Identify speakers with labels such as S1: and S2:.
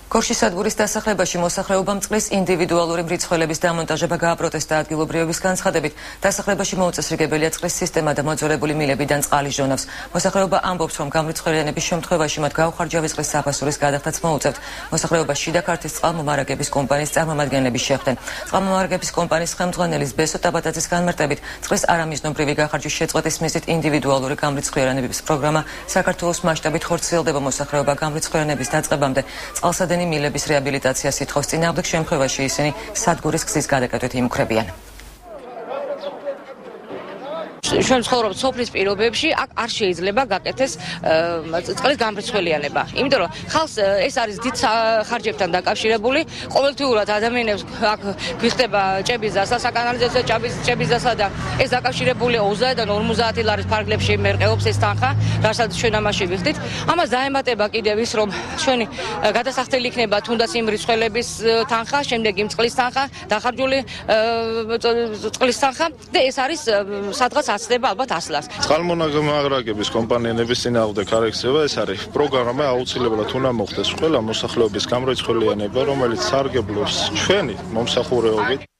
S1: ქორშის სადგურის დასახლებაში მოსახლეობამ წყლის ინდივიდუალური მრიცხველების დამონტაჟება გააპროტესტა ადგილობრივების განცხადებით. დასახლებაში მოუწესრიგებელია წყლის სისტემა და მოძველებული მილებიდან წყალის ჟონავს. მოსახლეობა ამბობს, რომ გამრიცხველიანების შემთხვევაში მათ გაუხარჯავი წყლის საფასურის გადახდაც მოუწევთ. მოსახლეობა შიდა ქართლის წყალმომარაგების კომპანიის წარმომადგენლები შეხვდნენ. წყალმომარაგების კომპანიის ხელმძღვანელის ბესო ტაბატაძის განმარტებით, წყლის არამიზნობრივი გახარჯვის შეწყვეტის მიზნით ინდივიდუალური გამრიცხველიანების პროგრამა საქართველოს მასშტაბით ხორციელდება. მოსახლეობა გამრიცხველიანების დაწყებამდე წყალსადენი მილების რეაბილიტაციას ითხოვს. წინააღმდეგ შემთხვევაში ისინი სადგურის გზის გადაკეტვით იმუქრებიან.
S2: ჩვენ ცხოვრობთ სოფლის პირობებში, აქ არ შეიძლება გაკეთდეს წყლის გამრიცხველიანება. იმიტომ რომ ხალხს ეს არის დიდ ხარჯებთან დაკავშირებული. ყოველთვიურად ადამიანებს აქ გვიხდება ჭების დასა, საკანალიზაციო ჭების დასა და ეს დაკავშირებულია 30-დან 50 ლარის ფარგლებში მერყეობს ეს თანხა, რასაც ჩვენ ამაში ვიხდით. ამას დაემატება კიდევ ის, რომ ჩვენი გადასახდელი იქნება თუნდაც იმ მრიცხველების თანხა, შემდეგ იმ წყლის თანხა, დახარჯული წყლის თანხა და ეს არის სადღაც აცდება ალბათ 100 ლარს.
S3: წყალმომარაგების კომპანიების წინააღმდეგ არ ექცევა, ეს არის პროგრამა, აუცილებლად უნდა მოხდეს ყველა მოსახლეობის გამრიცხველიანება, რომელიც სარგებლობს ჩვენი მომსახურეობით.